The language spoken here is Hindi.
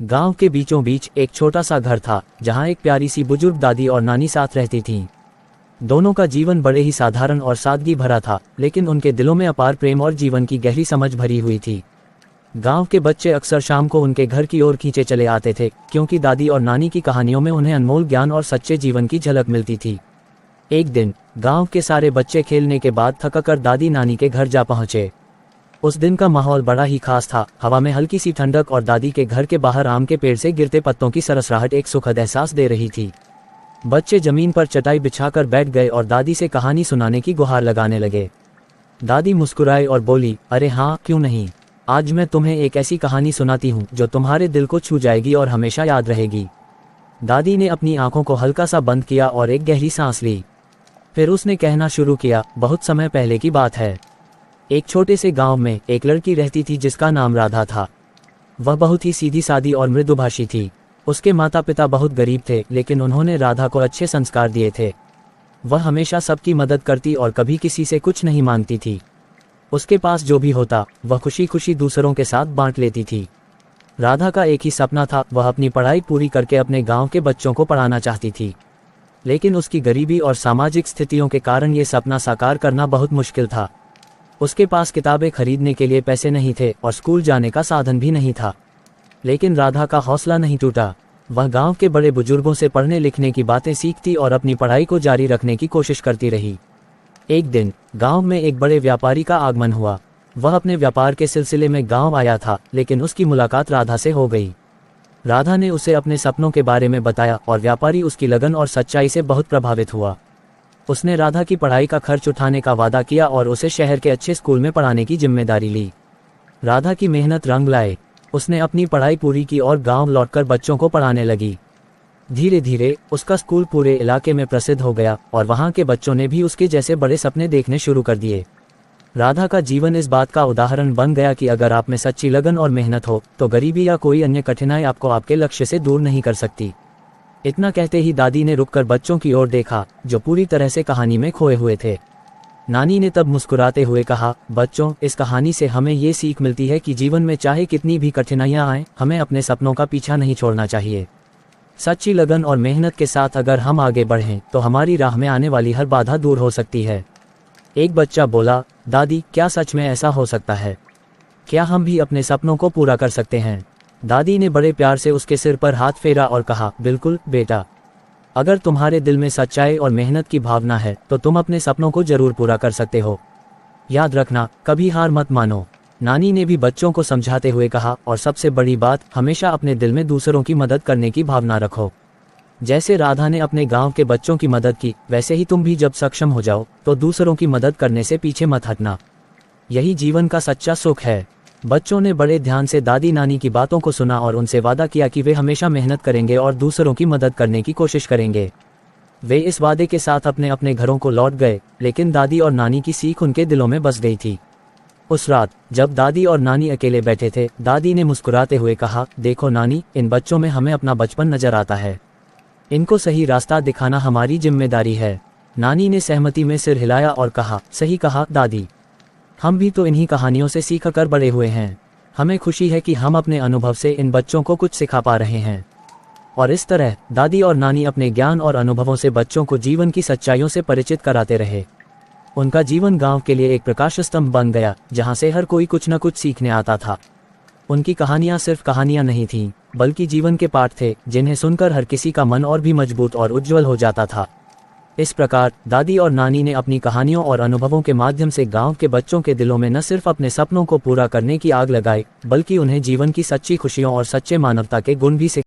गांव के बीचों बीच एक छोटा सा घर था जहां एक प्यारी सी बुजुर्ग दादी और नानी साथ रहती थीं। दोनों का जीवन बड़े ही साधारण और सादगी भरा था, लेकिन उनके दिलों में अपार प्रेम और जीवन की गहरी समझ भरी हुई थी। गांव के बच्चे अक्सर शाम को उनके घर की ओर खींचे चले आते थे, क्योंकि दादी और नानी की कहानियों में उन्हें अनमोल ज्ञान और सच्चे जीवन की झलक मिलती थी। एक दिन गांव के सारे बच्चे खेलने के बाद थककर दादी नानी के घर जा पहुंचे। उस दिन का माहौल बड़ा ही खास था। हवा में हल्की सी ठंडक और दादी के घर के बाहर आम के पेड़ से गिरते पत्तों की सरसराहट एक सुखद एहसास दे रही थी। बच्चे जमीन पर चटाई बिछाकर बैठ गए और दादी से कहानी सुनाने की गुहार लगाने लगे। दादी मुस्कुराई और बोली, अरे हाँ, क्यों नहीं। आज मैं तुम्हें एक ऐसी कहानी सुनाती हूँ जो तुम्हारे दिल को छू जाएगी और हमेशा याद रहेगी। दादी ने अपनी आंखों को हल्का सा बंद किया और एक गहरी सांस ली। फिर उसने कहना शुरू किया, बहुत समय पहले की बात है। एक छोटे से गांव में एक लड़की रहती थी जिसका नाम राधा था। वह बहुत ही सीधी सादी और मृदुभाषी थी। उसके माता पिता बहुत गरीब थे, लेकिन उन्होंने राधा को अच्छे संस्कार दिए थे। वह हमेशा सबकी मदद करती और कभी किसी से कुछ नहीं मांगती थी। उसके पास जो भी होता वह खुशी खुशी दूसरों के साथ बांट लेती थी। राधा का एक ही सपना था, वह अपनी पढ़ाई पूरी करके अपने गांव के बच्चों को पढ़ाना चाहती थी। लेकिन उसकी गरीबी और सामाजिक स्थितियों के कारण ये सपना साकार करना बहुत मुश्किल था। उसके पास किताबें खरीदने के लिए पैसे नहीं थे और स्कूल जाने का साधन भी नहीं था। लेकिन राधा का हौसला नहीं टूटा। वह गांव के बड़े बुजुर्गों से पढ़ने लिखने की बातें सीखती और अपनी पढ़ाई को जारी रखने की कोशिश करती रही। एक दिन गांव में एक बड़े व्यापारी का आगमन हुआ। वह अपने व्यापार के सिलसिले में गांव आया था, लेकिन उसकी मुलाकात राधा से हो गई। राधा ने उसे अपने सपनों के बारे में बताया और व्यापारी उसकी लगन और सच्चाई से बहुत प्रभावित हुआ। उसने राधा की पढ़ाई का खर्च उठाने का वादा किया और उसे शहर के अच्छे स्कूल में पढ़ाने की जिम्मेदारी ली। राधा की मेहनत रंग लाए। उसने अपनी पढ़ाई पूरी की और गांव लौटकर बच्चों को पढ़ाने लगी। धीरे धीरे उसका स्कूल पूरे इलाके में प्रसिद्ध हो गया और वहां के बच्चों ने भी उसके जैसे बड़े सपने देखने शुरू कर दिए। राधा का जीवन इस बात का उदाहरण बन गया कि अगर आप में सच्ची लगन और मेहनत हो तो गरीबी या कोई अन्य कठिनाई आपको आपके लक्ष्य से दूर नहीं कर सकती। इतना कहते ही दादी ने रुककर बच्चों की ओर देखा, जो पूरी तरह से कहानी में खोए हुए थे। नानी ने तब मुस्कुराते हुए कहा, बच्चों, इस कहानी से हमें ये सीख मिलती है कि जीवन में चाहे कितनी भी कठिनाइयां आएं, हमें अपने सपनों का पीछा नहीं छोड़ना चाहिए। सच्ची लगन और मेहनत के साथ अगर हम आगे बढ़ें तो हमारी राह में आने वाली हर बाधा दूर हो सकती है। एक बच्चा बोला, दादी, क्या सच में ऐसा हो सकता है? क्या हम भी अपने सपनों को पूरा कर सकते हैं? दादी ने बड़े प्यार से उसके सिर पर हाथ फेरा और कहा, बिल्कुल बेटा, अगर तुम्हारे दिल में सच्चाई और मेहनत की भावना है तो तुम अपने सपनों को जरूर पूरा कर सकते हो। याद रखना, कभी हार मत मानो। नानी ने भी बच्चों को समझाते हुए कहा, और सबसे बड़ी बात, हमेशा अपने दिल में दूसरों की मदद करने की भावना रखो। जैसे राधा ने अपने गांव के बच्चों की मदद की, वैसे ही तुम भी जब सक्षम हो जाओ तो दूसरों की मदद करने से पीछे मत हटना। यही जीवन का सच्चा सुख है। बच्चों ने बड़े ध्यान से दादी नानी की बातों को सुना और उनसे वादा किया कि वे हमेशा मेहनत करेंगे और दूसरों की मदद करने की कोशिश करेंगे। वे इस वादे के साथ अपने अपने घरों को लौट गए, लेकिन दादी और नानी की सीख उनके दिलों में बस गई थी। उस रात जब दादी और नानी अकेले बैठे थे, दादी ने मुस्कुराते हुए कहा, देखो नानी, इन बच्चों में हमें अपना बचपन नजर आता है। इनको सही रास्ता दिखाना हमारी जिम्मेदारी है। नानी ने सहमति में सिर हिलाया और कहा, सही कहा दादी, हम भी तो इन्हीं कहानियों से सीख कर बड़े हुए हैं। हमें खुशी है कि हम अपने अनुभव से इन बच्चों को कुछ सिखा पा रहे हैं। और इस तरह दादी और नानी अपने ज्ञान और अनुभवों से बच्चों को जीवन की सच्चाइयों से परिचित कराते रहे। उनका जीवन गांव के लिए एक प्रकाश स्तंभ बन गया, जहां से हर कोई कुछ न कुछ सीखने आता था। उनकी कहानियां सिर्फ कहानियां नहीं थीं, बल्कि जीवन के पाठ थे, जिन्हें सुनकर हर किसी का मन और भी मजबूत और उज्जवल हो जाता था। इस प्रकार दादी और नानी ने अपनी कहानियों और अनुभवों के माध्यम से गांव के बच्चों के दिलों में न सिर्फ अपने सपनों को पूरा करने की आग लगाई, बल्कि उन्हें जीवन की सच्ची खुशियों और सच्चे मानवता के गुण भी